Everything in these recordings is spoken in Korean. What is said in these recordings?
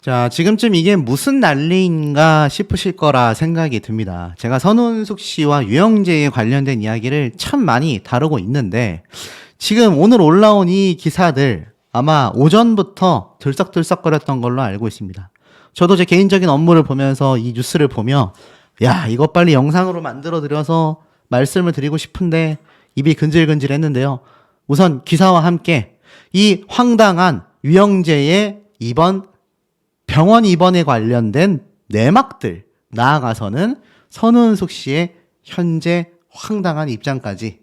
자, 지금쯤 이게 무슨 난리인가 싶으실 거라 생각이 듭니다. 제가 선훈숙 씨와 유영재에 관련된 이야기를 참 많이 다루고 있는데, 지금 오늘 올라온 이 기사들 아마 오전부터 들썩들썩거렸던 걸로 알고 있습니다. 저도 제 개인적인 업무를 보면서 이 뉴스를 보며, 야, 이거 빨리 영상으로 만들어 드려서 말씀을 드리고 싶은데 입이 근질근질 했는데요. 우선 기사와 함께 이 황당한 유영재의 이번 병원 입원에 관련된 내막들, 나아가서는 선훈숙 씨의 현재 황당한 입장까지,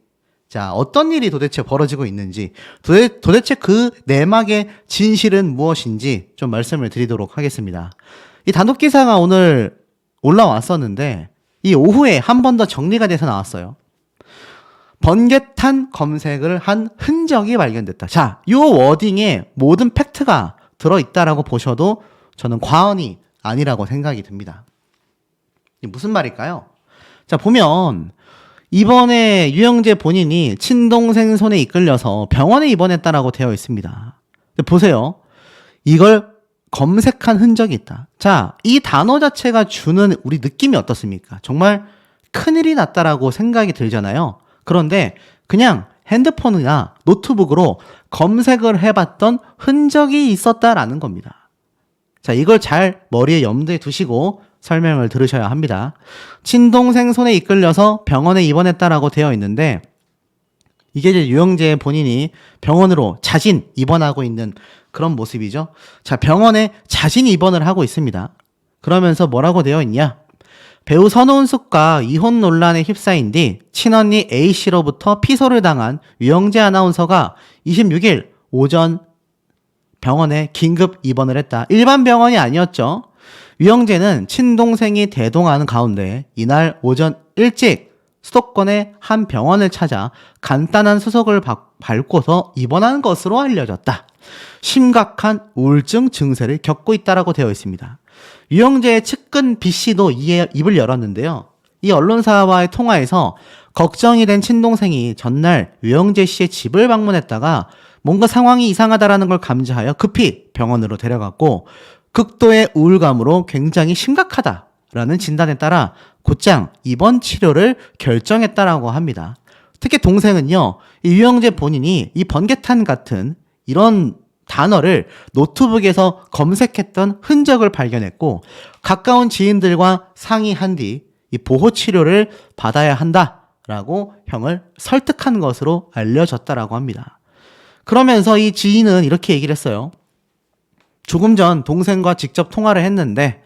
자, 어떤 일이 도대체 벌어지고 있는지, 도대체 그 내막의 진실은 무엇인지 좀 말씀을 드리도록 하겠습니다. 이 단독 기사가 오늘 올라왔었는데 이 오후에 한 번 더 정리가 돼서 나왔어요. 번개탄 검색을 한 흔적이 발견됐다. 자, 이 워딩에 모든 팩트가 들어있다라고 보셔도 저는 과언이 아니라고 생각이 듭니다. 이게 무슨 말일까요? 자, 보면 이번에 유영재 본인이 친동생 손에 이끌려서 병원에 입원했다라고 되어 있습니다. 근데 보세요. 이걸 검색한 흔적이 있다. 자, 이 단어 자체가 주는 우리 느낌이 어떻습니까? 정말 큰일이 났다라고 생각이 들잖아요. 그런데 그냥 핸드폰이나 노트북으로 검색을 해봤던 흔적이 있었다라는 겁니다. 자, 이걸 잘 머리에 염두에 두시고 설명을 들으셔야 합니다. 친동생 손에 이끌려서 병원에 입원했다라고 되어 있는데, 이게 이제 유영재 본인이 병원으로 자진 입원하고 있는 그런 모습이죠. 자, 병원에 자진 입원을 하고 있습니다. 그러면서 뭐라고 되어 있냐? 배우 선훈숙과 이혼 논란에 휩싸인 뒤 친언니 A씨로부터 피소를 당한 유영재 아나운서가 26일 오전 병원에 긴급 입원을 했다. 일반 병원이 아니었죠. 유영재는 친동생이 대동하는 가운데 이날 오전 일찍 수도권의 한 병원을 찾아 간단한 수속을 밟고서 입원한 것으로 알려졌다. 심각한 우울증 증세를 겪고 있다라고 되어 있습니다. 유영재의 측근 B씨도 이에 입을 열었는데요. 이 언론사와의 통화에서 걱정이 된 친동생이 전날 유영재 씨의 집을 방문했다가 뭔가 상황이 이상하다라는 걸 감지하여 급히 병원으로 데려갔고, 극도의 우울감으로 굉장히 심각하다라는 진단에 따라 곧장 입원 치료를 결정했다라고 합니다. 특히 동생은요, 이 유영재 본인이 이 번개탄 같은 이런 단어를 노트북에서 검색했던 흔적을 발견했고, 가까운 지인들과 상의한 뒤 이 보호 치료를 받아야 한다라고 형을 설득한 것으로 알려졌다라고 합니다. 그러면서 이 지인은 이렇게 얘기를 했어요. 조금 전 동생과 직접 통화를 했는데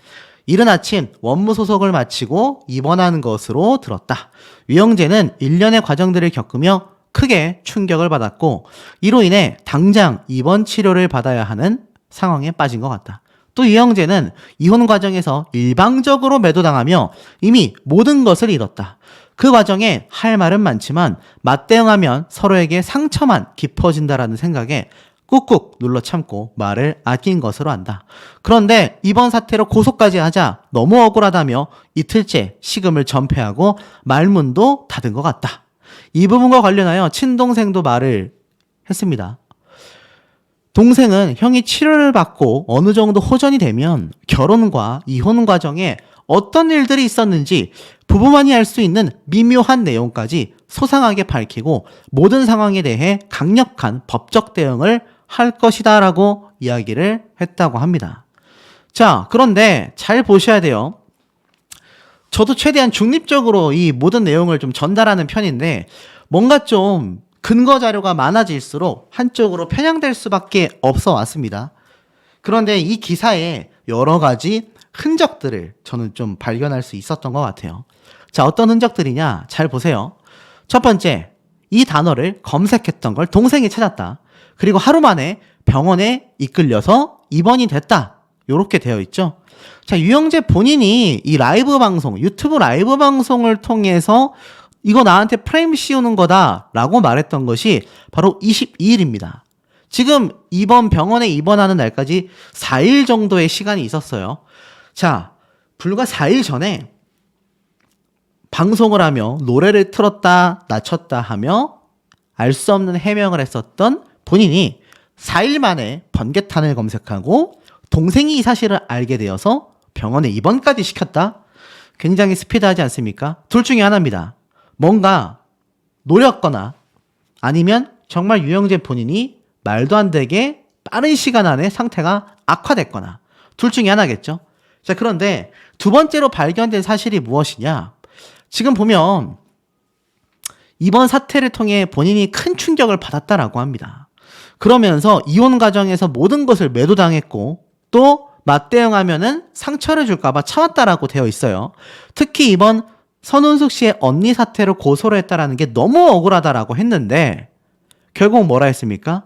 이른 아침 원무 소속을 마치고 입원하는 것으로 들었다. 유영재는 일련의 과정들을 겪으며 크게 충격을 받았고, 이로 인해 당장 입원 치료를 받아야 하는 상황에 빠진 것 같다. 또 유영재는 이혼 과정에서 일방적으로 매도당하며 이미 모든 것을 잃었다. 그 과정에 할 말은 많지만 맞대응하면 서로에게 상처만 깊어진다라는 생각에 꾹꾹 눌러 참고 말을 아낀 것으로 안다. 그런데 이번 사태로 고소까지 하자 너무 억울하다며 이틀째 식음을 전폐하고 말문도 닫은 것 같다. 이 부분과 관련하여 친동생도 말을 했습니다. 동생은 형이 치료를 받고 어느 정도 호전이 되면 결혼과 이혼 과정에 어떤 일들이 있었는지 부부만이 알 수 있는 미묘한 내용까지 소상하게 밝히고 모든 상황에 대해 강력한 법적 대응을 할 것이다 라고 이야기를 했다고 합니다. 자, 그런데 잘 보셔야 돼요. 저도 최대한 중립적으로 이 모든 내용을 좀 전달하는 편인데, 뭔가 좀 근거 자료가 많아질수록 한쪽으로 편향될 수밖에 없어 왔습니다. 그런데 이 기사에 여러 가지 흔적들을 저는 좀 발견할 수 있었던 것 같아요. 자, 어떤 흔적들이냐? 잘 보세요. 첫 번째, 이 단어를 검색했던 걸 동생이 찾았다. 그리고 하루 만에 병원에 이끌려서 입원이 됐다. 요렇게 되어 있죠. 자, 유영재 본인이 이 라이브 방송, 유튜브 라이브 방송을 통해서 이거 나한테 프레임 씌우는 거다라고 말했던 것이 바로 22일입니다. 지금 이번 병원에 입원하는 날까지 4일 정도의 시간이 있었어요. 자, 불과 4일 전에 방송을 하며 노래를 틀었다 낮췄다 하며 알 수 없는 해명을 했었던 본인이 4일 만에 번개탄을 검색하고 동생이 이 사실을 알게 되어서 병원에 입원까지 시켰다? 굉장히 스피드하지 않습니까? 둘 중에 하나입니다. 뭔가 노렸거나 아니면 정말 유영재 본인이 말도 안 되게 빠른 시간 안에 상태가 악화됐거나 둘 중에 하나겠죠. 자, 그런데 두 번째로 발견된 사실이 무엇이냐? 지금 보면 이번 사태를 통해 본인이 큰 충격을 받았다라고 합니다. 그러면서 이혼 과정에서 모든 것을 매도당했고 또 맞대응하면은 상처를 줄까봐 참았다라고 되어 있어요. 특히 이번 선운숙 씨의 언니 사태를 고소를 했다라는 게 너무 억울하다라고 했는데 결국 뭐라 했습니까?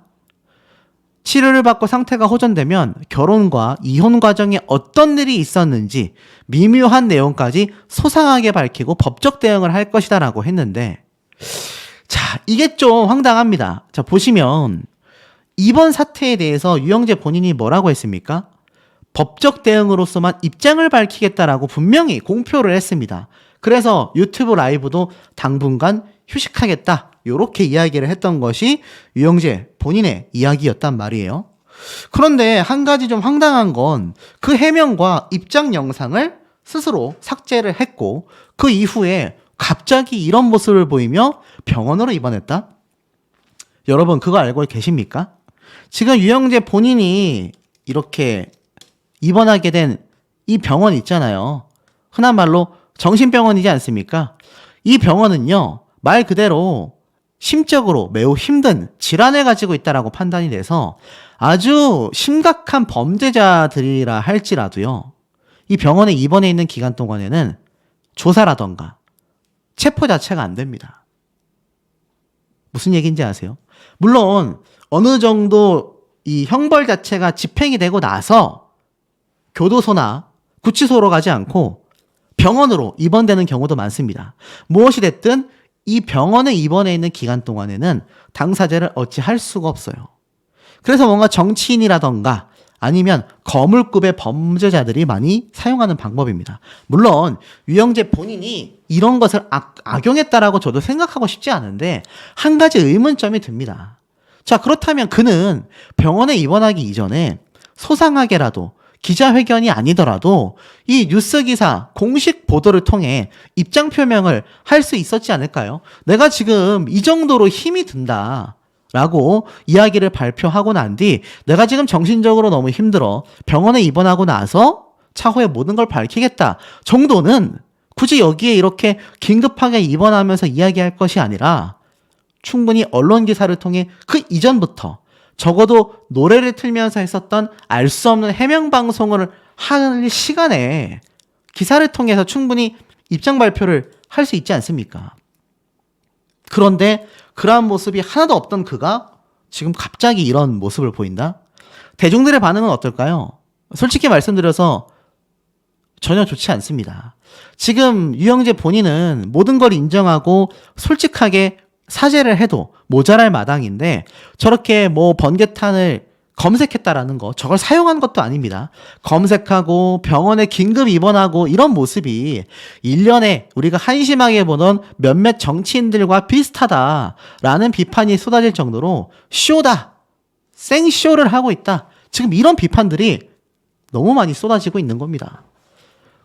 치료를 받고 상태가 호전되면 결혼과 이혼 과정에 어떤 일이 있었는지 미묘한 내용까지 소상하게 밝히고 법적 대응을 할 것이다 라고 했는데 자, 이게 좀 황당합니다. 자, 보시면 이번 사태에 대해서 유영재 본인이 뭐라고 했습니까? 법적 대응으로서만 입장을 밝히겠다라고 분명히 공표를 했습니다. 그래서 유튜브 라이브도 당분간 휴식하겠다 이렇게 이야기를 했던 것이 유영재 본인의 이야기였단 말이에요. 그런데 한 가지 좀 황당한 건 그 해명과 입장 영상을 스스로 삭제를 했고 그 이후에 갑자기 이런 모습을 보이며 병원으로 입원했다? 여러분 그거 알고 계십니까? 지금 유영재 본인이 이렇게 입원하게 된 이 병원 있잖아요. 흔한 말로 정신병원이지 않습니까? 이 병원은요, 말 그대로 심적으로 매우 힘든 질환을 가지고 있다라고 판단이 돼서 아주 심각한 범죄자들이라 할지라도요, 이 병원에 입원해 있는 기간 동안에는 조사라던가 체포 자체가 안 됩니다. 무슨 얘기인지 아세요? 물론 어느 정도 이 형벌 자체가 집행이 되고 나서 교도소나 구치소로 가지 않고 병원으로 입원되는 경우도 많습니다. 무엇이 됐든 이 병원에 입원해 있는 기간 동안에는 당사자를 어찌할 수가 없어요. 그래서 뭔가 정치인이라던가 아니면 거물급의 범죄자들이 많이 사용하는 방법입니다. 물론 유영재 본인이 이런 것을 악용했다라고 저도 생각하고 싶지 않은데 한 가지 의문점이 듭니다. 자, 그렇다면 그는 병원에 입원하기 이전에 소상하게라도 기자회견이 아니더라도 이 뉴스 기사 공식 보도를 통해 입장 표명을 할 수 있었지 않을까요? 내가 지금 이 정도로 힘이 든다 라고 이야기를 발표하고 난 뒤 내가 지금 정신적으로 너무 힘들어 병원에 입원하고 나서 차후에 모든 걸 밝히겠다 정도는 굳이 여기에 이렇게 긴급하게 입원하면서 이야기할 것이 아니라 충분히 언론 기사를 통해 그 이전부터 적어도 노래를 틀면서 했었던 알 수 없는 해명 방송을 할 시간에 기사를 통해서 충분히 입장 발표를 할 수 있지 않습니까? 그런데 그러한 모습이 하나도 없던 그가 지금 갑자기 이런 모습을 보인다? 대중들의 반응은 어떨까요? 솔직히 말씀드려서 전혀 좋지 않습니다. 지금 유영재 본인은 모든 걸 인정하고 솔직하게 사죄를 해도 모자랄 마당인데 저렇게 뭐 번개탄을 검색했다라는 거 저걸 사용한 것도 아닙니다. 검색하고 병원에 긴급 입원하고 이런 모습이 1년에 우리가 한심하게 보던 몇몇 정치인들과 비슷하다라는 비판이 쏟아질 정도로 쇼다. 생쇼를 하고 있다. 지금 이런 비판들이 너무 많이 쏟아지고 있는 겁니다.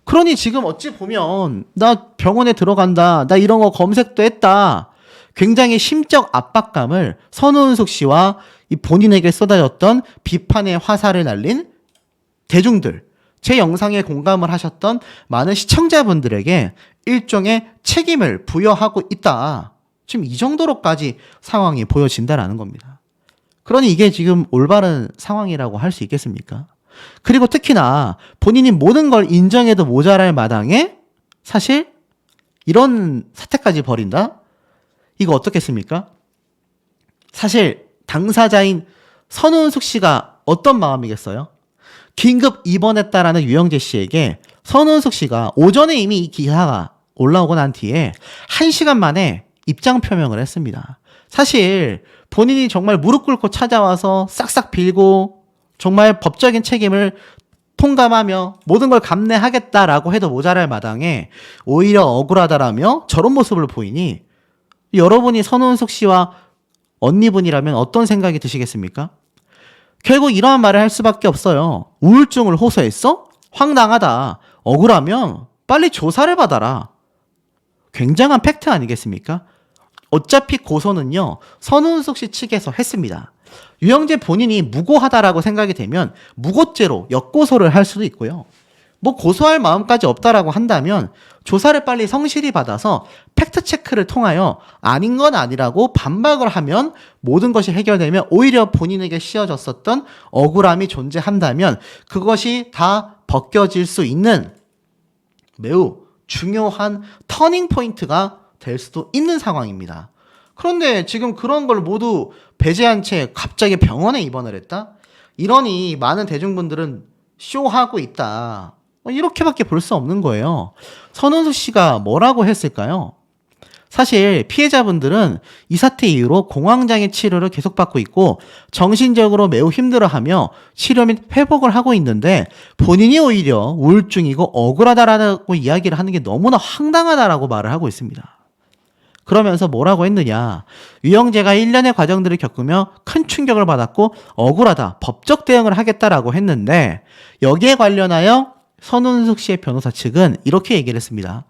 그러니 지금 어찌 보면 나 병원에 들어간다. 나 이런 거 검색도 했다. 굉장히 심적 압박감을 선우은숙 씨와 이 본인에게 쏟아졌던 비판의 화살을 날린 대중들, 제 영상에 공감을 하셨던 많은 시청자분들에게 일종의 책임을 부여하고 있다. 지금 이 정도로까지 상황이 보여진다라는 겁니다. 그러니 이게 지금 올바른 상황이라고 할 수 있겠습니까? 그리고 특히나 본인이 모든 걸 인정해도 모자랄 마당에 사실 이런 사태까지 벌인다? 이거 어떻겠습니까? 사실 당사자인 선우은숙 씨가 어떤 마음이겠어요? 긴급 입원했다라는 유영재 씨에게 선우은숙 씨가 오전에 이미 이 기사가 올라오고 난 뒤에 1시간 만에 입장 표명을 했습니다. 사실 본인이 정말 무릎 꿇고 찾아와서 싹싹 빌고 정말 법적인 책임을 통감하며 모든 걸 감내하겠다라고 해도 모자랄 마당에 오히려 억울하다라며 저런 모습을 보이니 여러분이 선우은숙 씨와 언니분이라면 어떤 생각이 드시겠습니까? 결국 이러한 말을 할 수밖에 없어요. 우울증을 호소했어? 황당하다. 억울하면 빨리 조사를 받아라. 굉장한 팩트 아니겠습니까? 어차피 고소는요, 선운숙 씨 측에서 했습니다. 유영재 본인이 무고하다라고 생각이 되면 무고죄로 역고소를 할 수도 있고요. 뭐 고소할 마음까지 없다라고 한다면 조사를 빨리 성실히 받아서 팩트체크를 통하여 아닌 건 아니라고 반박을 하면 모든 것이 해결되면 오히려 본인에게 씌워졌었던 억울함이 존재한다면 그것이 다 벗겨질 수 있는 매우 중요한 터닝 포인트가 될 수도 있는 상황입니다. 그런데 지금 그런 걸 모두 배제한 채 갑자기 병원에 입원을 했다? 이러니 많은 대중분들은 쇼하고 있다. 이렇게밖에 볼 수 없는 거예요. 선운숙 씨가 뭐라고 했을까요? 사실 피해자분들은 이 사태 이후로 공황장애 치료를 계속 받고 있고 정신적으로 매우 힘들어하며 치료 및 회복을 하고 있는데 본인이 오히려 우울증이고 억울하다라고 이야기를 하는 게 너무나 황당하다라고 말을 하고 있습니다. 그러면서 뭐라고 했느냐. 유영재가 1년의 과정들을 겪으며 큰 충격을 받았고 억울하다. 법적 대응을 하겠다라고 했는데 여기에 관련하여 선운숙 씨의 변호사 측은 이렇게 얘기를 했습니다.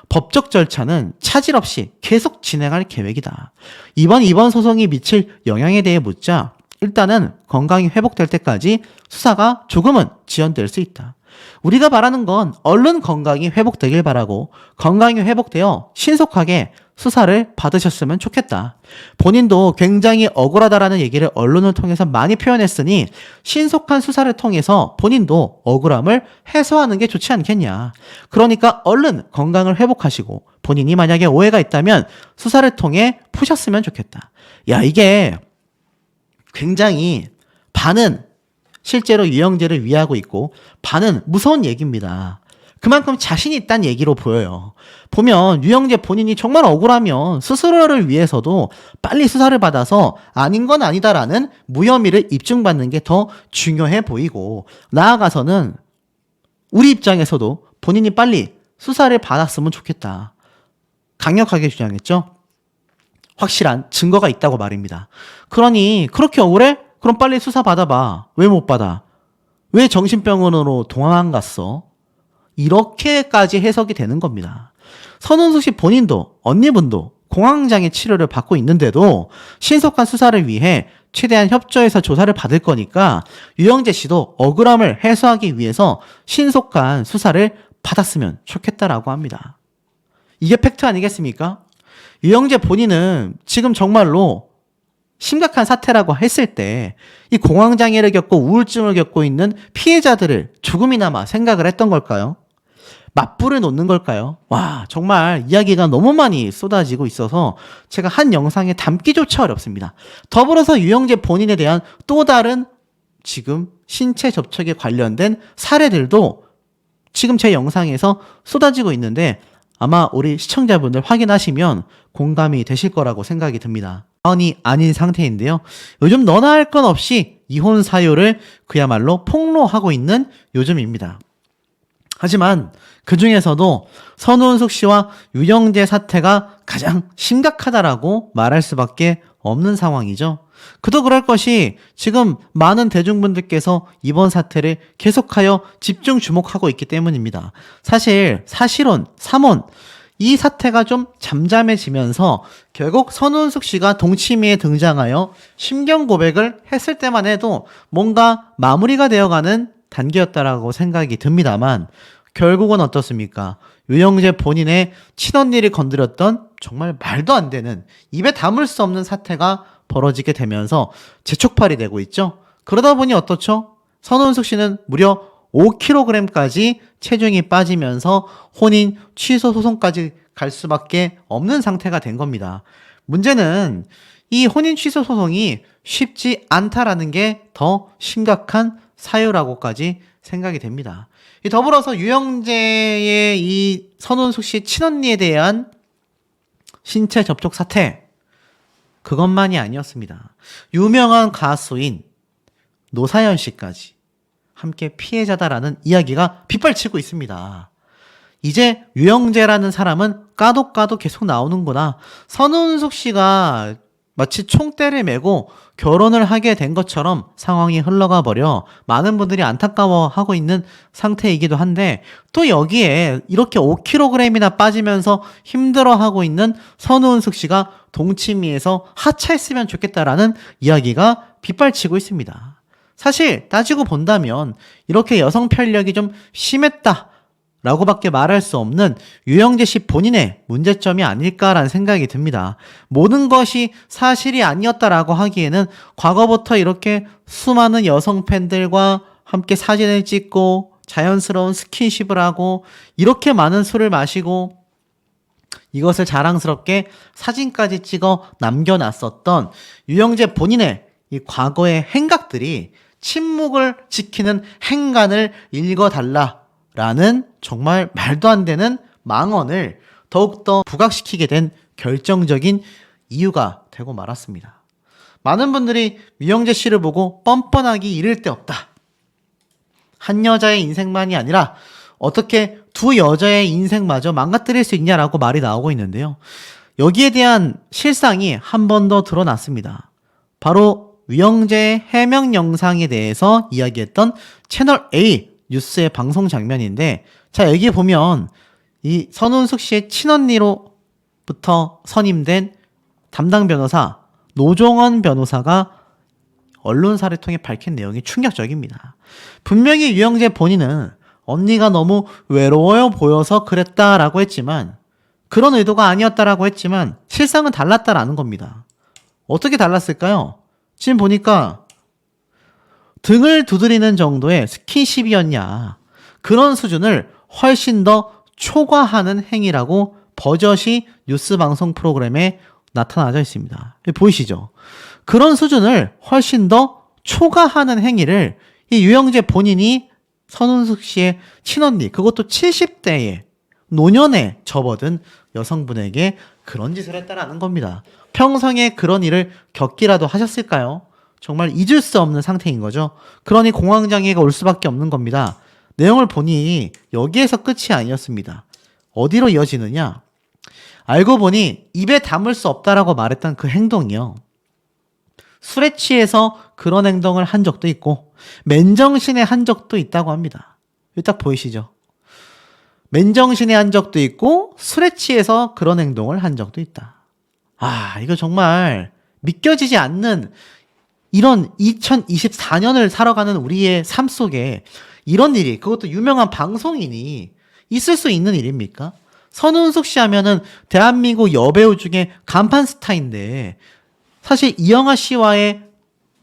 법적 절차는 차질 없이 계속 진행할 계획이다. 이번 소송이 미칠 영향에 대해 묻자 일단은 건강이 회복될 때까지 수사가 조금은 지연될 수 있다. 우리가 바라는 건 얼른 건강이 회복되길 바라고 건강이 회복되어 신속하게 수사를 받으셨으면 좋겠다. 본인도 굉장히 억울하다라는 얘기를 언론을 통해서 많이 표현했으니 신속한 수사를 통해서 본인도 억울함을 해소하는 게 좋지 않겠냐. 그러니까 얼른 건강을 회복하시고 본인이 만약에 오해가 있다면 수사를 통해 푸셨으면 좋겠다. 야, 이게 굉장히 반은 실제로 유영재를 위하고 있고 반은 무서운 얘기입니다. 그만큼 자신이 있다는 얘기로 보여요. 보면 유영재 본인이 정말 억울하면 스스로를 위해서도 빨리 수사를 받아서 아닌 건 아니다라는 무혐의를 입증받는 게 더 중요해 보이고 나아가서는 우리 입장에서도 본인이 빨리 수사를 받았으면 좋겠다. 강력하게 주장했죠. 확실한 증거가 있다고 말입니다. 그러니 그렇게 억울해? 그럼 빨리 수사 받아봐. 왜 못 받아? 왜 정신병원으로 도망 갔어? 이렇게까지 해석이 되는 겁니다. 선운숙 씨 본인도 언니분도 공황장애 치료를 받고 있는데도 신속한 수사를 위해 최대한 협조해서 조사를 받을 거니까 유영재 씨도 억울함을 해소하기 위해서 신속한 수사를 받았으면 좋겠다라고 합니다. 이게 팩트 아니겠습니까? 유영재 본인은 지금 정말로 심각한 사태라고 했을 때 이 공황장애를 겪고 우울증을 겪고 있는 피해자들을 조금이나마 생각을 했던 걸까요? 맞불을 놓는 걸까요? 와, 정말 이야기가 너무 많이 쏟아지고 있어서 제가 한 영상에 담기조차 어렵습니다. 더불어서 유영재 본인에 대한 또 다른 지금 신체 접촉에 관련된 사례들도 지금 제 영상에서 쏟아지고 있는데 아마 우리 시청자분들 확인하시면 공감이 되실 거라고 생각이 듭니다. 사연이 아닌 상태인데요. 요즘 너나 할 건 없이 이혼 사유를 그야말로 폭로하고 있는 요즘입니다. 하지만 그 중에서도 선운숙 씨와 유영재 사태가 가장 심각하다라고 말할 수밖에 없는 상황이죠. 그도 그럴 것이 지금 많은 대중분들께서 이번 사태를 계속하여 집중 주목하고 있기 때문입니다. 사실혼, 삼혼, 이 사태가 좀 잠잠해지면서 결국 선운숙 씨가 동치미에 등장하여 심경 고백을 했을 때만 해도 뭔가 마무리가 되어가는 단계였다라고 생각이 듭니다만 결국은 어떻습니까? 유영재 본인의 친언니를 건드렸던 정말 말도 안 되는 입에 담을 수 없는 사태가 벌어지게 되면서 재촉발이 되고 있죠. 그러다 보니 어떻죠? 선운숙 씨는 무려 5kg까지 체중이 빠지면서 혼인 취소 소송까지 갈 수밖에 없는 상태가 된 겁니다. 문제는 이 혼인 취소 소송이 쉽지 않다라는 게 더 심각한 사유라고까지 생각이 됩니다. 더불어서 유영재의 이 선운숙 씨 친언니에 대한 신체 접촉 사태, 그것만이 아니었습니다. 유명한 가수인 노사연 씨까지 함께 피해자다라는 이야기가 빗발치고 있습니다. 이제 유영재라는 사람은 까도 계속 나오는구나. 선운숙 씨가 마치 총대를 메고 결혼을 하게 된 것처럼 상황이 흘러가 버려 많은 분들이 안타까워하고 있는 상태이기도 한데, 또 여기에 이렇게 5kg이나 빠지면서 힘들어하고 있는 선우은숙 씨가 동치미에서 하차했으면 좋겠다라는 이야기가 빗발치고 있습니다. 사실 따지고 본다면 이렇게 여성 편력이 좀 심했다 라고밖에 말할 수 없는 유영재 씨 본인의 문제점이 아닐까라는 생각이 듭니다. 모든 것이 사실이 아니었다라고 하기에는 과거부터 이렇게 수많은 여성 팬들과 함께 사진을 찍고 자연스러운 스킨십을 하고 이렇게 많은 술을 마시고 이것을 자랑스럽게 사진까지 찍어 남겨놨었던 유영재 본인의 이 과거의 행각들이 침묵을 지키는 행간을 읽어달라 라는 정말 말도 안 되는 망언을 더욱더 부각시키게 된 결정적인 이유가 되고 말았습니다. 많은 분들이 유영재 씨를 보고 뻔뻔하기 이를 데 없다. 한 여자의 인생만이 아니라 어떻게 두 여자의 인생마저 망가뜨릴 수 있냐라고 말이 나오고 있는데요. 여기에 대한 실상이 한 번 더 드러났습니다. 바로 유영재의 해명 영상에 대해서 이야기했던 채널 A 뉴스의 방송 장면인데, 자, 여기 보면 이 선우은숙 씨의 친언니로부터 선임된 담당 변호사 노종원 변호사가 언론사를 통해 밝힌 내용이 충격적입니다. 분명히 유영재 본인은 언니가 너무 외로워 보여서 그랬다라고 했지만, 그런 의도가 아니었다라고 했지만 실상은 달랐다라는 겁니다. 어떻게 달랐을까요? 지금 보니까 등을 두드리는 정도의 스킨십이었냐, 그런 수준을 훨씬 더 초과하는 행위라고 버젓이 뉴스 방송 프로그램에 나타나져 있습니다. 보이시죠? 그런 수준을 훨씬 더 초과하는 행위를 이 유영재 본인이 선우은숙 씨의 친언니, 그것도 70대의 노년에 접어든 여성분에게 그런 짓을 했다라는 겁니다. 평생에 그런 일을 겪기라도 하셨을까요? 정말 잊을 수 없는 상태인 거죠. 그러니 공황장애가 올 수밖에 없는 겁니다. 내용을 보니 여기에서 끝이 아니었습니다. 어디로 이어지느냐? 알고 보니 입에 담을 수 없다라고 말했던 그 행동이요, 술에 취해서 그런 행동을 한 적도 있고 맨정신에 한 적도 있다고 합니다. 여기 딱 보이시죠? 맨정신에 한 적도 있고 술에 취해서 그런 행동을 한 적도 있다. 아, 이거 정말 믿겨지지 않는, 이런 2024년을 살아가는 우리의 삶 속에 이런 일이, 그것도 유명한 방송인이 있을 수 있는 일입니까? 선우은숙 씨 하면은 대한민국 여배우 중에 간판 스타인데, 사실 이영하 씨와의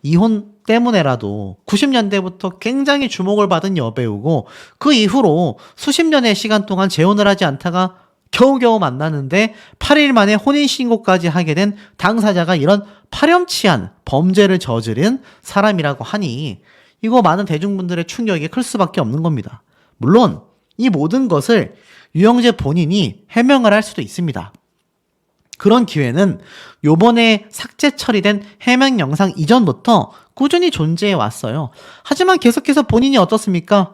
이혼 때문에라도 90년대부터 굉장히 주목을 받은 여배우고, 그 이후로 수십 년의 시간 동안 재혼을 하지 않다가 겨우겨우 만나는데 8일 만에 혼인신고까지 하게 된 당사자가 이런 파렴치한 범죄를 저지른 사람이라고 하니 이거 많은 대중분들의 충격이 클 수밖에 없는 겁니다. 물론 이 모든 것을 유영재 본인이 해명을 할 수도 있습니다. 그런 기회는 요번에 삭제 처리된 해명 영상 이전부터 꾸준히 존재해 왔어요. 하지만 계속해서 본인이 어떻습니까?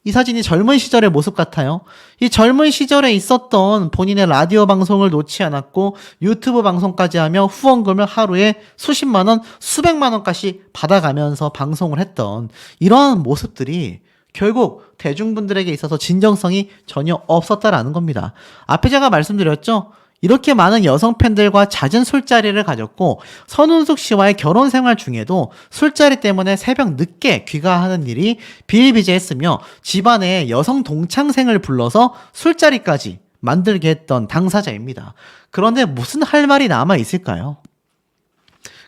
이 사진이 젊은 시절의 모습 같아요. 이 젊은 시절에 있었던 본인의 라디오 방송을 놓지 않았고 유튜브 방송까지 하며 후원금을 하루에 수십만 원, 수백만 원까지 받아가면서 방송을 했던 이러한 모습들이 결국 대중분들에게 있어서 진정성이 전혀 없었다라는 겁니다. 앞에 제가 말씀드렸죠? 이렇게 많은 여성 팬들과 잦은 술자리를 가졌고 선우은숙 씨와의 결혼 생활 중에도 술자리 때문에 새벽 늦게 귀가하는 일이 비일비재했으며 집안에 여성 동창생을 불러서 술자리까지 만들게 했던 당사자입니다. 그런데 무슨 할 말이 남아 있을까요?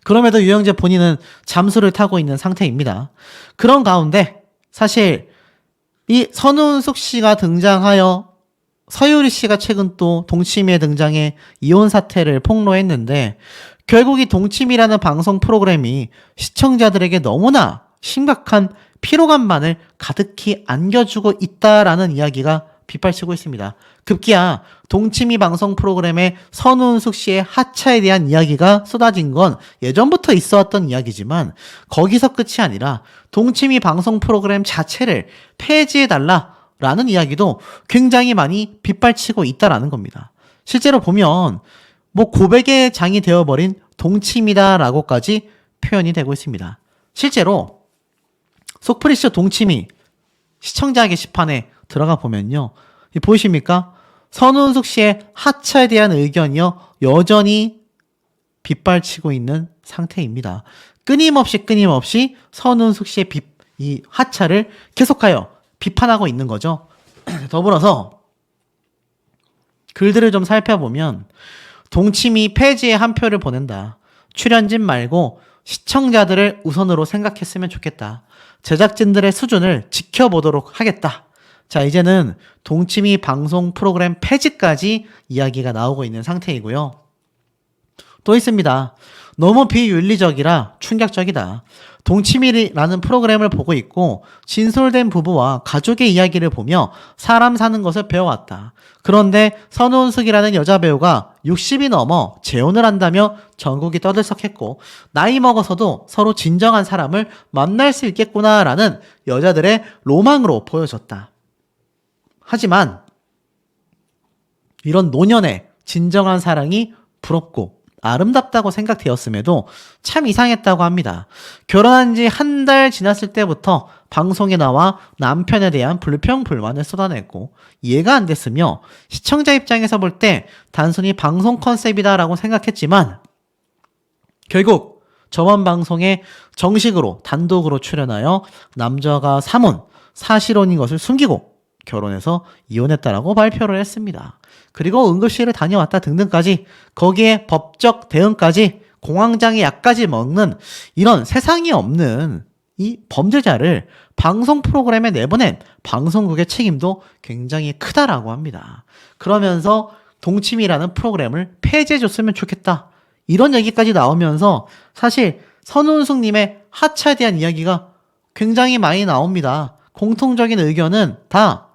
그럼에도 유영재 본인은 잠수를 타고 있는 상태입니다. 그런 가운데 사실 이 선우은숙 씨가 등장하여 서유리 씨가 최근 또 동치미에 등장해 이혼 사태를 폭로했는데, 결국 이 동치미라는 방송 프로그램이 시청자들에게 너무나 심각한 피로감만을 가득히 안겨주고 있다라는 이야기가 빗발치고 있습니다. 급기야 동치미 방송 프로그램에 선우은숙 씨의 하차에 대한 이야기가 쏟아진 건 예전부터 있어왔던 이야기지만 거기서 끝이 아니라 동치미 방송 프로그램 자체를 폐지해달라 라는 이야기도 굉장히 많이 빗발치고 있다라는 겁니다. 실제로 보면 뭐 고백의 장이 되어버린 동침이다라고까지 표현이 되고 있습니다. 실제로 속프리쇼 동침이 시청자 게시판에 들어가 보면요. 보이십니까? 선우은숙 씨의 하차에 대한 의견이요. 여전히 빗발치고 있는 상태입니다. 끊임없이 선우은숙 씨의 이 하차를 계속하여 비판하고 있는 거죠. 더불어서 글들을 좀 살펴보면 동침이 폐지에 한 표를 보낸다. 출연진 말고 시청자들을 우선으로 생각했으면 좋겠다. 제작진들의 수준을 지켜보도록 하겠다. 자, 이제는 동치미 방송 프로그램 폐지까지 이야기가 나오고 있는 상태이고요. 또 있습니다. 너무 비윤리적이라 충격적이다. 동치미라는 프로그램을 보고 있고 진솔된 부부와 가족의 이야기를 보며 사람 사는 것을 배워왔다. 그런데 선우은숙이라는 여자 배우가 60이 넘어 재혼을 한다며 전국이 떠들썩했고 나이 먹어서도 서로 진정한 사람을 만날 수 있겠구나라는 여자들의 로망으로 보여졌다. 하지만 이런 노년의 진정한 사랑이 부럽고 아름답다고 생각되었음에도 참 이상했다고 합니다. 결혼한 지 한 달 지났을 때부터 방송에 나와 남편에 대한 불평불만을 쏟아냈고 이해가 안 됐으며 시청자 입장에서 볼 때 단순히 방송 컨셉이다라고 생각했지만 결국 저번 방송에 정식으로 단독으로 출연하여 남자가 사문, 사실혼인 것을 숨기고 결혼해서 이혼했다라고 발표를 했습니다. 그리고 응급실을 다녀왔다 등등까지 거기에 법적 대응까지 공황장애 약까지 먹는 이런 세상에 없는 이 범죄자를 방송 프로그램에 내보낸 방송국의 책임도 굉장히 크다라고 합니다. 그러면서 동침이라는 프로그램을 폐지해줬으면 좋겠다. 이런 얘기까지 나오면서 사실 선우은숙님의 하차에 대한 이야기가 굉장히 많이 나옵니다. 공통적인 의견은 다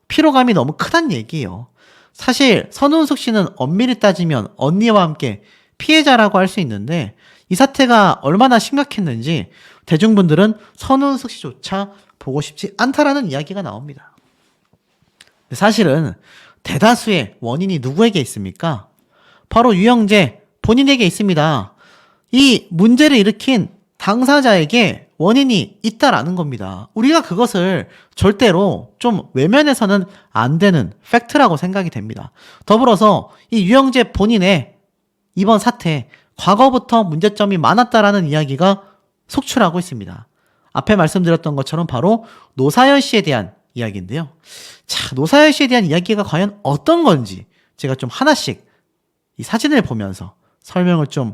피로감이 너무 크다는 얘기예요. 사실 선우은숙 씨는 엄밀히 따지면 언니와 함께 피해자라고 할 수 있는데 이 사태가 얼마나 심각했는지 대중분들은 선우은숙 씨조차 보고 싶지 않다라는 이야기가 나옵니다. 사실은 대다수의 원인이 누구에게 있습니까? 바로 유영재 본인에게 있습니다. 이 문제를 일으킨 당사자에게 원인이 있다라는 겁니다. 우리가 그것을 절대로 좀 외면해서는 안 되는 팩트라고 생각이 됩니다. 더불어서 이 유영재 본인의 이번 사태, 과거부터 문제점이 많았다라는 이야기가 속출하고 있습니다. 앞에 말씀드렸던 것처럼 바로 노사연 씨에 대한 이야기인데요. 자, 노사연 씨에 대한 이야기가 과연 어떤 건지 제가 좀 하나씩 이 사진을 보면서 설명을 좀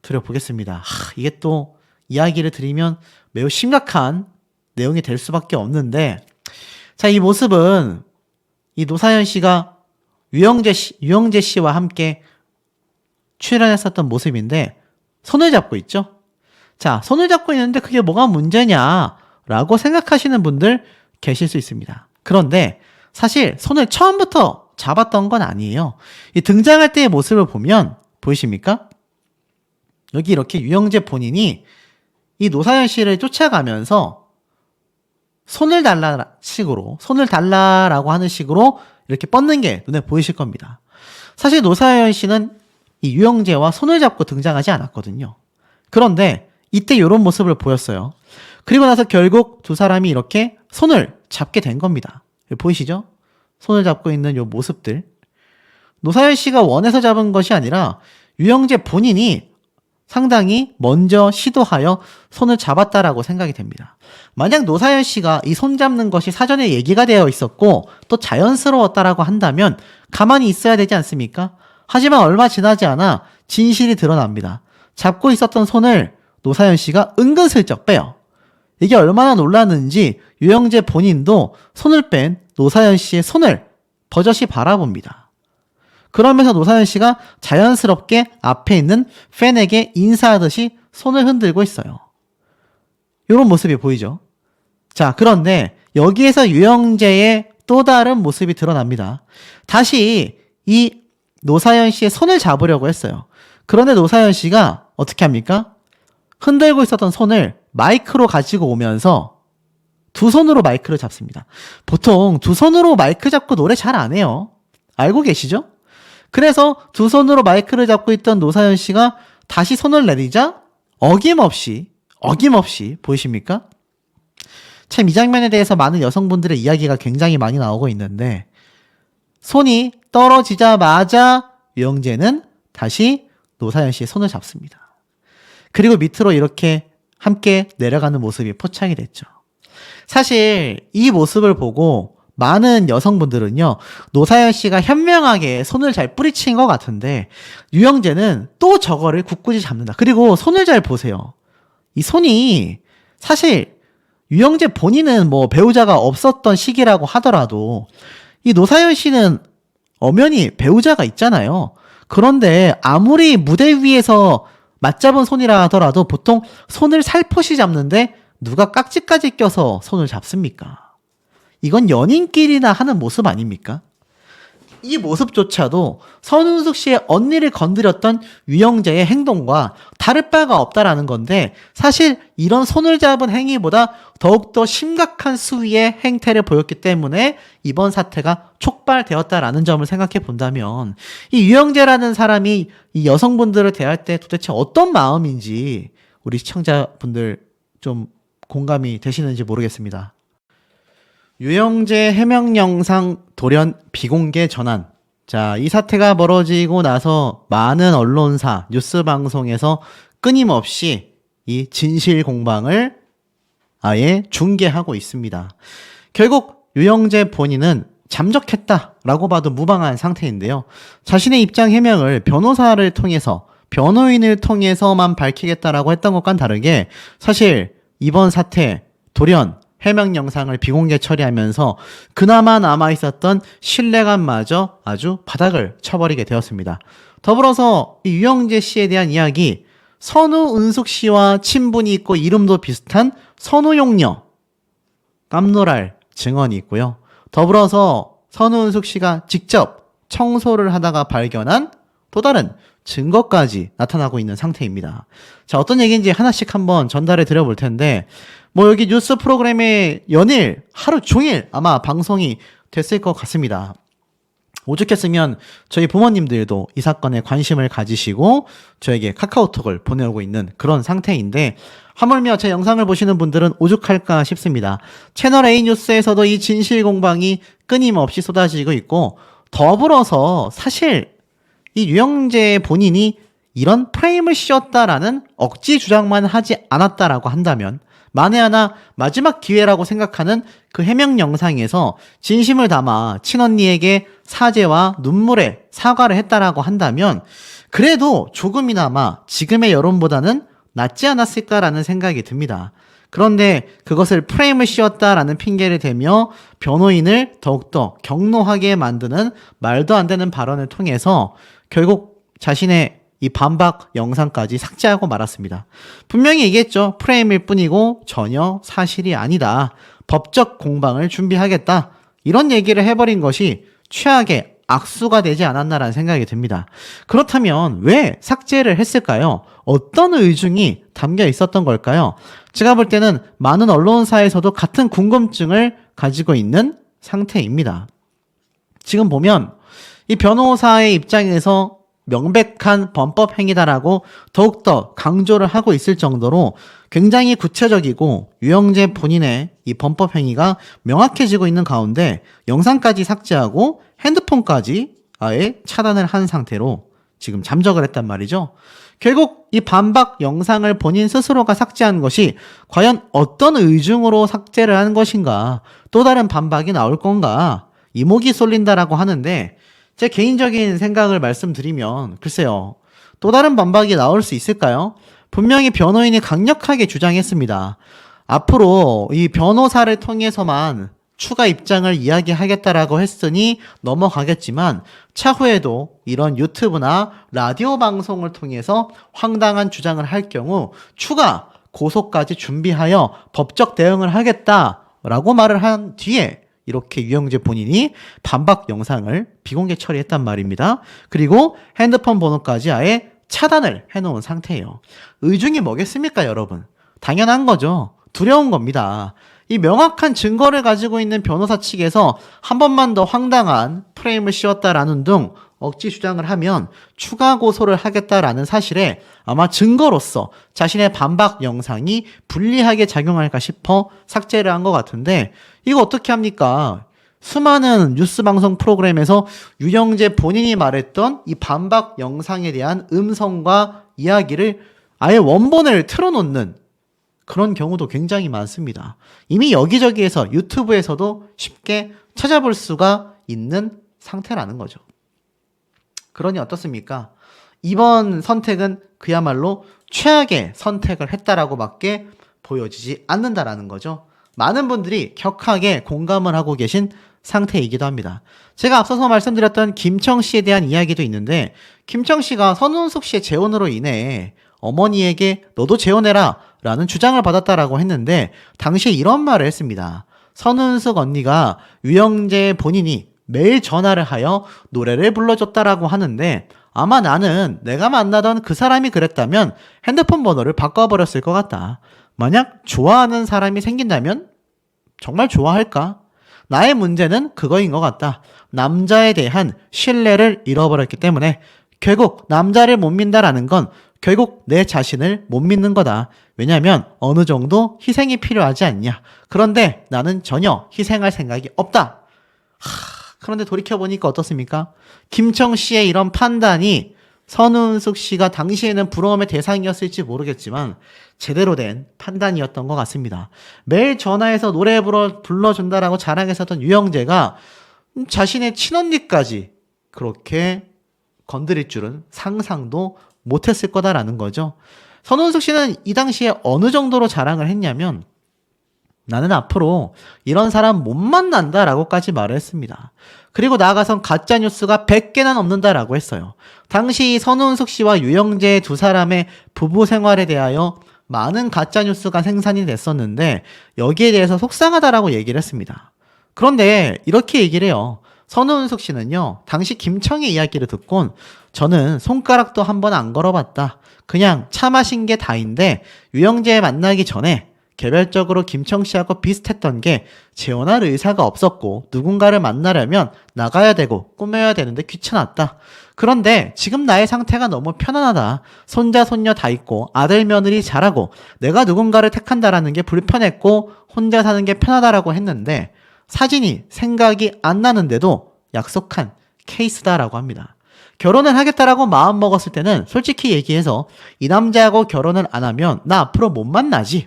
드려보겠습니다. 이게 또 이야기를 드리면 매우 심각한 내용이 될 수밖에 없는데, 자, 이 모습은 이 노사연 씨가 유영재 씨와 함께 출연했었던 모습인데 손을 잡고 있죠. 자, 손을 잡고 있는데 그게 뭐가 문제냐라고 생각하시는 분들 계실 수 있습니다. 그런데 사실 손을 처음부터 잡았던 건 아니에요. 이 등장할 때의 모습을 보면 보이십니까? 여기 이렇게 유영재 본인이 이 노사연 씨를 쫓아가면서 손을 달라라고 하는 식으로 이렇게 뻗는 게 눈에 보이실 겁니다. 사실 노사연 씨는 이 유영재와 손을 잡고 등장하지 않았거든요. 그런데 이때 이런 모습을 보였어요. 그리고 나서 결국 두 사람이 이렇게 손을 잡게 된 겁니다. 보이시죠? 손을 잡고 있는 이 모습들. 노사연 씨가 원해서 잡은 것이 아니라 유영재 본인이 상당히 먼저 시도하여 손을 잡았다라고 생각이 됩니다. 만약 노사연 씨가 이 손 잡는 것이 사전에 얘기가 되어 있었고 또 자연스러웠다라고 한다면 가만히 있어야 되지 않습니까? 하지만 얼마 지나지 않아 진실이 드러납니다. 잡고 있었던 손을 노사연 씨가 은근슬쩍 빼요. 이게 얼마나 놀랐는지 유영재 본인도 손을 뺀 노사연 씨의 손을 버젓이 바라봅니다. 그러면서 노사연 씨가 자연스럽게 앞에 있는 팬에게 인사하듯이 손을 흔들고 있어요. 이런 모습이 보이죠? 자, 그런데 여기에서 유영재의 또 다른 모습이 드러납니다. 다시 이 노사연 씨의 손을 잡으려고 했어요. 그런데 노사연 씨가 어떻게 합니까? 흔들고 있었던 손을 마이크로 가지고 오면서 두 손으로 마이크를 잡습니다. 보통 두 손으로 마이크 잡고 노래 잘 안 해요. 알고 계시죠? 그래서 두 손으로 마이크를 잡고 있던 노사연 씨가 다시 손을 내리자 어김없이 보이십니까? 참 이 장면에 대해서 많은 여성분들의 이야기가 굉장히 많이 나오고 있는데 손이 떨어지자마자 유영재는 다시 노사연 씨의 손을 잡습니다. 그리고 밑으로 이렇게 함께 내려가는 모습이 포착이 됐죠. 사실 이 모습을 보고 많은 여성분들은요, 노사연 씨가 현명하게 손을 잘 뿌리친 것 같은데 유영재는 또 저거를 굳굳이 잡는다. 그리고 손을 잘 보세요. 이 손이 사실 유영재 본인은 뭐 배우자가 없었던 시기라고 하더라도 이 노사연 씨는 엄연히 배우자가 있잖아요. 그런데 아무리 무대 위에서 맞잡은 손이라 하더라도 보통 손을 살포시 잡는데 누가 깍지까지 껴서 손을 잡습니까? 이건 연인끼리나 하는 모습 아닙니까? 이 모습조차도 선운숙 씨의 언니를 건드렸던 유영재의 행동과 다를 바가 없다라는 건데 사실 이런 손을 잡은 행위보다 더욱더 심각한 수위의 행태를 보였기 때문에 이번 사태가 촉발되었다라는 점을 생각해 본다면 이 유영재라는 사람이 이 여성분들을 대할 때 도대체 어떤 마음인지 우리 시청자분들 좀 공감이 되시는지 모르겠습니다. 유영재 해명 영상 돌연 비공개 전환. 자, 이 사태가 벌어지고 나서 많은 언론사, 뉴스 방송에서 끊임없이 이 진실 공방을 아예 중계하고 있습니다. 결국 유영재 본인은 잠적했다라고 봐도 무방한 상태인데요. 자신의 입장 해명을 변호사를 통해서, 변호인을 통해서만 밝히겠다라고 했던 것과는 다르게 사실 이번 사태 돌연 해명 영상을 비공개 처리하면서 그나마 남아있었던 신뢰감마저 아주 바닥을 쳐버리게 되었습니다. 더불어서 이 유영재 씨에 대한 이야기, 선우은숙 씨와 친분이 있고 이름도 비슷한 선우용녀, 깜놀할 증언이 있고요. 더불어서 선우은숙 씨가 직접 청소를 하다가 발견한 또 다른 증거까지 나타나고 있는 상태입니다. 자, 어떤 얘기인지 하나씩 한번 전달해 드려볼 텐데 뭐 여기 뉴스 프로그램에 연일 하루 종일 아마 방송이 됐을 것 같습니다. 오죽했으면 저희 부모님들도 이 사건에 관심을 가지시고 저에게 카카오톡을 보내오고 있는 그런 상태인데 하물며 제 영상을 보시는 분들은 오죽할까 싶습니다. 채널 A 뉴스에서도 이 진실 공방이 끊임없이 쏟아지고 있고 더불어서 사실 이 유영재 본인이 이런 프레임을 씌웠다라는 억지 주장만 하지 않았다라고 한다면 만에 하나 마지막 기회라고 생각하는 그 해명 영상에서 진심을 담아 친언니에게 사죄와 눈물의 사과를 했다라고 한다면 그래도 조금이나마 지금의 여론보다는 낫지 않았을까라는 생각이 듭니다. 그런데 그것을 프레임을 씌웠다라는 핑계를 대며 변호인을 더욱더 격노하게 만드는 말도 안 되는 발언을 통해서 결국 자신의 이 반박 영상까지 삭제하고 말았습니다. 분명히 얘기했죠. 프레임일 뿐이고 전혀 사실이 아니다. 법적 공방을 준비하겠다. 이런 얘기를 해버린 것이 최악의 악수가 되지 않았나라는 생각이 듭니다. 그렇다면 왜 삭제를 했을까요? 어떤 의중이 담겨 있었던 걸까요? 제가 볼 때는 많은 언론사에서도 같은 궁금증을 가지고 있는 상태입니다. 지금 보면 이 변호사의 입장에서 명백한 범법 행위다라고 더욱더 강조를 하고 있을 정도로 굉장히 구체적이고 유영재 본인의 이 범법 행위가 명확해지고 있는 가운데 영상까지 삭제하고 핸드폰까지 아예 차단을 한 상태로 지금 잠적을 했단 말이죠. 결국 이 반박 영상을 본인 스스로가 삭제한 것이 과연 어떤 의중으로 삭제를 한 것인가, 또 다른 반박이 나올 건가 이목이 쏠린다라고 하는데 제 개인적인 생각을 말씀드리면 글쎄요, 또 다른 반박이 나올 수 있을까요? 분명히 변호인이 강력하게 주장했습니다. 앞으로 이 변호사를 통해서만 추가 입장을 이야기하겠다라고 했으니 넘어가겠지만 차후에도 이런 유튜브나 라디오 방송을 통해서 황당한 주장을 할 경우 추가 고소까지 준비하여 법적 대응을 하겠다라고 말을 한 뒤에 이렇게 유영재 본인이 반박 영상을 비공개 처리했단 말입니다. 그리고 핸드폰 번호까지 아예 차단을 해놓은 상태예요. 의중이 뭐겠습니까, 여러분? 당연한 거죠. 두려운 겁니다. 이 명확한 증거를 가지고 있는 변호사 측에서 한 번만 더 황당한 프레임을 씌웠다라는 등 억지 주장을 하면 추가 고소를 하겠다라는 사실에 아마 증거로서 자신의 반박 영상이 불리하게 작용할까 싶어 삭제를 한 것 같은데, 이거 어떻게 합니까? 수많은 뉴스 방송 프로그램에서 유영재 본인이 말했던 이 반박 영상에 대한 음성과 이야기를 아예 원본을 틀어놓는 그런 경우도 굉장히 많습니다. 이미 여기저기에서 유튜브에서도 쉽게 찾아볼 수가 있는 상태라는 거죠. 그러니 어떻습니까? 이번 선택은 그야말로 최악의 선택을 했다라고 밖에 보여지지 않는다라는 거죠. 많은 분들이 격하게 공감을 하고 계신 상태이기도 합니다. 제가 앞서서 말씀드렸던 김청 씨에 대한 이야기도 있는데, 김청 씨가 선운숙 씨의 재혼으로 인해 어머니에게 너도 재혼해라 라는 주장을 받았다라고 했는데, 당시에 이런 말을 했습니다. 선운숙 언니가 유영재 본인이 매일 전화를 하여 노래를 불러줬다라고 하는데, 아마 나는 내가 만나던 그 사람이 그랬다면 핸드폰 번호를 바꿔버렸을 것 같다. 만약 좋아하는 사람이 생긴다면 정말 좋아할까? 나의 문제는 그거인 것 같다. 남자에 대한 신뢰를 잃어버렸기 때문에 결국 남자를 못 믿는다라는 건 결국 내 자신을 못 믿는 거다. 왜냐하면 어느 정도 희생이 필요하지 않냐. 그런데 나는 전혀 희생할 생각이 없다. 그런데 돌이켜보니까 어떻습니까? 김청 씨의 이런 판단이 선운숙 씨가 당시에는 부러움의 대상이었을지 모르겠지만 제대로 된 판단이었던 것 같습니다. 매일 전화해서 노래 불러준다라고 자랑했었던 유영재가 자신의 친언니까지 그렇게 건드릴 줄은 상상도 못했을 거다라는 거죠. 선운숙 씨는 이 당시에 어느 정도로 자랑을 했냐면, 나는 앞으로 이런 사람 못 만난다라고까지 말을 했습니다. 그리고 나아가선 가짜뉴스가 100개나 넘는다라고 했어요. 당시 선운숙 씨와 유영재 두 사람의 부부 생활에 대하여 많은 가짜뉴스가 생산이 됐었는데 여기에 대해서 속상하다라고 얘기를 했습니다. 그런데 이렇게 얘기를 해요. 선운숙 씨는요, 당시 김청의 이야기를 듣곤 저는 손가락도 한번 안 걸어봤다. 그냥 차 마신 게 다인데 유영재 만나기 전에 개별적으로 김청 씨하고 비슷했던 게 재혼할 의사가 없었고 누군가를 만나려면 나가야 되고 꾸며야 되는데 귀찮았다. 그런데 지금 나의 상태가 너무 편안하다. 손자 손녀 다 있고 아들 며느리 잘하고 내가 누군가를 택한다라는 게 불편했고 혼자 사는 게 편하다라고 했는데 사진이 생각이 안 나는데도 약속한 케이스다라고 합니다. 결혼을 하겠다라고 마음 먹었을 때는 솔직히 얘기해서 이 남자하고 결혼을 안 하면 나 앞으로 못 만나지,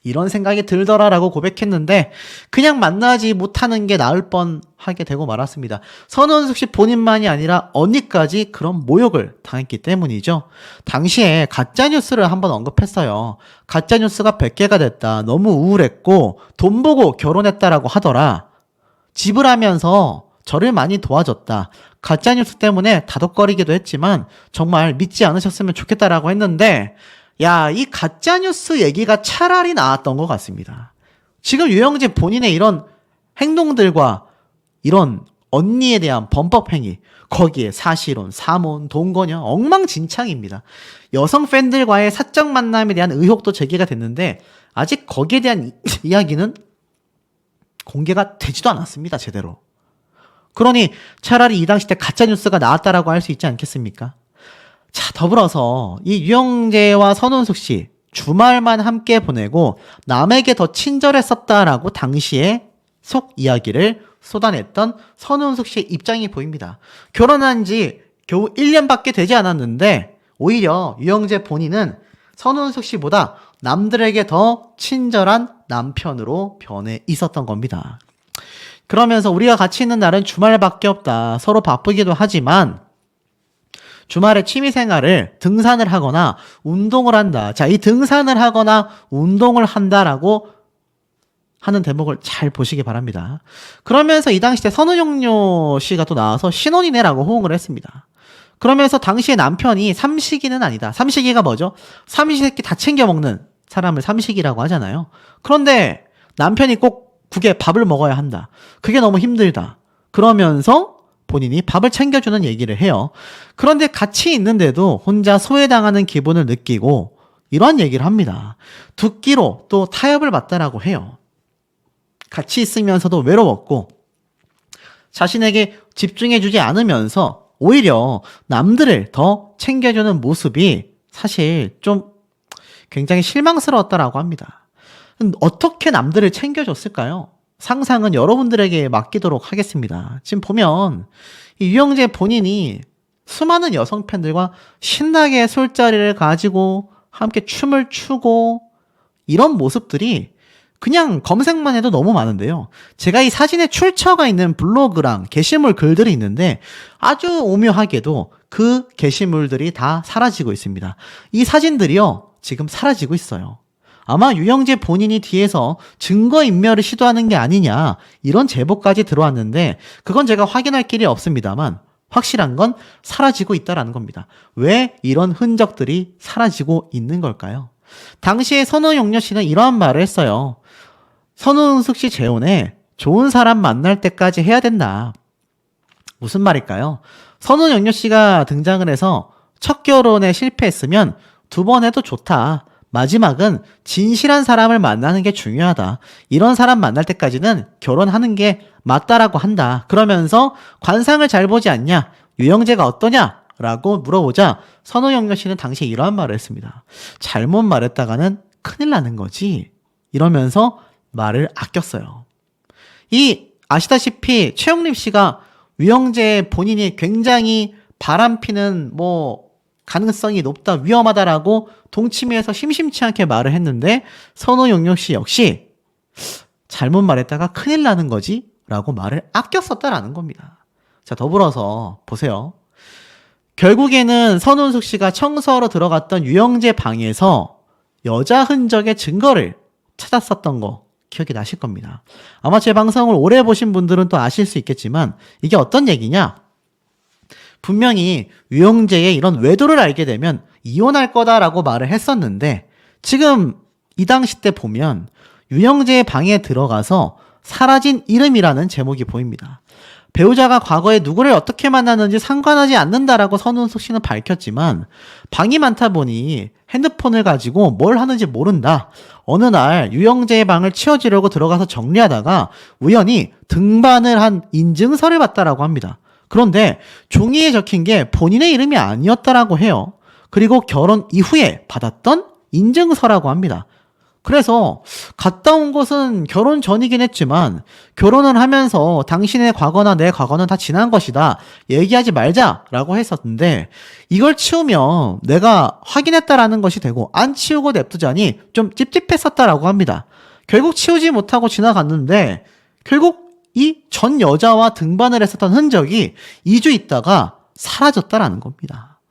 이런 생각이 들더라라고 고백했는데 그냥 만나지 못하는 게 나을 뻔하게 되고 말았습니다. 선운숙 씨 본인만이 아니라 언니까지 그런 모욕을 당했기 때문이죠. 당시에 가짜뉴스를 한번 언급했어요. 가짜뉴스가 100개가 됐다. 너무 우울했고 돈 보고 결혼했다라고 하더라. 집을 하면서 저를 많이 도와줬다. 가짜뉴스 때문에 다독거리기도 했지만 정말 믿지 않으셨으면 좋겠다라고 했는데, 야, 이 가짜뉴스 얘기가 차라리 나았던 것 같습니다. 지금 유영재 본인의 이런 행동들과 이런 언니에 대한 범법행위, 거기에 사실혼, 사모혼, 동거녀, 엉망진창입니다. 여성 팬들과의 사적 만남에 대한 의혹도 제기가 됐는데 아직 거기에 대한 이야기는 공개가 되지도 않았습니다, 제대로. 그러니 차라리 이 당시 때 가짜뉴스가 나왔다라고 할 수 있지 않겠습니까? 자, 더불어서 이 유영재와 선운숙 씨 주말만 함께 보내고 남에게 더 친절했었다라고 당시에 속 이야기를 쏟아냈던 선운숙 씨의 입장이 보입니다. 결혼한 지 겨우 1년밖에 되지 않았는데 오히려 유영재 본인은 선운숙 씨보다 남들에게 더 친절한 남편으로 변해 있었던 겁니다. 그러면서 우리가 같이 있는 날은 주말밖에 없다. 서로 바쁘기도 하지만 주말에 취미생활을 등산을 하거나 운동을 한다. 자, 이 등산을 하거나 운동을 한다라고 하는 대목을 잘 보시기 바랍니다. 그러면서 이 당시 때 선우용료 씨가 또 나와서 신혼이네라고 호응을 했습니다. 그러면서 당시에 남편이 삼식이는 아니다. 삼식이가 뭐죠? 삼시세끼 다 챙겨 먹는 사람을 삼식이라고 하잖아요. 그런데 남편이 꼭 국에 밥을 먹어야 한다. 그게 너무 힘들다. 그러면서 본인이 밥을 챙겨주는 얘기를 해요. 그런데 같이 있는데도 혼자 소외당하는 기분을 느끼고 이러한 얘기를 합니다. 듣기로 또 타협을 받다라고 해요. 같이 있으면서도 외로웠고 자신에게 집중해주지 않으면서 오히려 남들을 더 챙겨주는 모습이 사실 좀 굉장히 실망스러웠다라고 합니다. 어떻게 남들을 챙겨줬을까요? 상상은 여러분들에게 맡기도록 하겠습니다. 지금 보면 이 유영재 본인이 수많은 여성 팬들과 신나게 술자리를 가지고 함께 춤을 추고 이런 모습들이 그냥 검색만 해도 너무 많은데요. 제가 이 사진에 출처가 있는 블로그랑 게시물 글들이 있는데 아주 오묘하게도 그 게시물들이 다 사라지고 있습니다. 이 사진들이요, 지금 사라지고 있어요. 아마 유영재 본인이 뒤에서 증거인멸을 시도하는 게 아니냐 이런 제보까지 들어왔는데 그건 제가 확인할 길이 없습니다만 확실한 건 사라지고 있다라는 겁니다. 왜 이런 흔적들이 사라지고 있는 걸까요? 당시에 선우용녀 씨는 이러한 말을 했어요. 선우은숙 씨 재혼에 좋은 사람 만날 때까지 해야 된다. 무슨 말일까요? 선우용녀 씨가 등장을 해서 첫 결혼에 실패했으면 두 번 해도 좋다. 마지막은 진실한 사람을 만나는 게 중요하다. 이런 사람 만날 때까지는 결혼하는 게 맞다라고 한다. 그러면서 관상을 잘 보지 않냐? 유영재가 어떠냐? 라고 물어보자 선우용녀 씨는 당시에 이러한 말을 했습니다. 잘못 말했다가는 큰일 나는 거지. 이러면서 말을 아꼈어요. 아시다시피 최영립 씨가 유영재 본인이 굉장히 바람피는 가능성이 높다, 위험하다라고 동치미에서 심심치 않게 말을 했는데 선우용녀 씨 역시 잘못 말했다가 큰일 나는 거지 라고 말을 아꼈었다라는 겁니다. 자, 더불어서 보세요. 결국에는 선우은숙 씨가 청소하러 들어갔던 유영재 방에서 여자 흔적의 증거를 찾았었던 거 기억이 나실 겁니다. 아마 제 방송을 오래 보신 분들은 또 아실 수 있겠지만 이게 어떤 얘기냐? 분명히 유영재의 이런 외도를 알게 되면 이혼할 거다라고 말을 했었는데 지금 이 당시 때 보면 유영재의 방에 들어가서 사라진 이름이라는 제목이 보입니다. 배우자가 과거에 누구를 어떻게 만났는지 상관하지 않는다라고 선우은숙 씨는 밝혔지만 방이 많다 보니 핸드폰을 가지고 뭘 하는지 모른다. 어느 날 유영재의 방을 치워주려고 들어가서 정리하다가 우연히 등반을 한 인증서를 봤다라고 합니다. 그런데 종이에 적힌 게 본인의 이름이 아니었다라고 해요. 그리고 결혼 이후에 받았던 인증서라고 합니다. 그래서 갔다 온 곳은 결혼 전이긴 했지만 결혼을 하면서 당신의 과거나 내 과거는 다 지난 것이다. 얘기하지 말자라고 했었는데 이걸 치우면 내가 확인했다라는 것이 되고 안 치우고 냅두자니 좀 찝찝했었다라고 합니다. 결국 치우지 못하고 지나갔는데 결국 이 전 여자와 등반을 했었던 흔적이 2주 있다가 사라졌다라는 겁니다.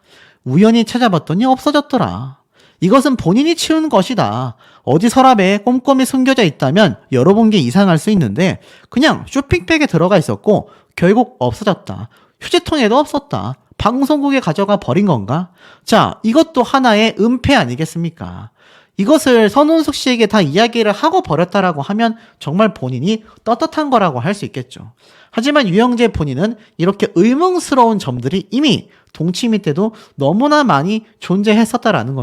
우연히 찾아봤더니 없어졌더라. 이것은 본인이 치운 것이다. 어디 서랍에 꼼꼼히 숨겨져 있다면 열어본 게 이상할 수 있는데 그냥 쇼핑백에 들어가 있었고 결국 없어졌다. 휴지통에도 없었다. 방송국에 가져가 버린 건가? 자, 이것도 하나의 은폐 아니겠습니까? 이것을 선우은숙 씨에게 다 이야기를 하고 버렸다라고 하면 정말 본인이 떳떳한 거라고 할 수 있겠죠. 하지만 유영재 본인은 이렇게 의문스러운 점들이 이미 동치미 때도 너무나 많이 존재했었다라는 겁니다.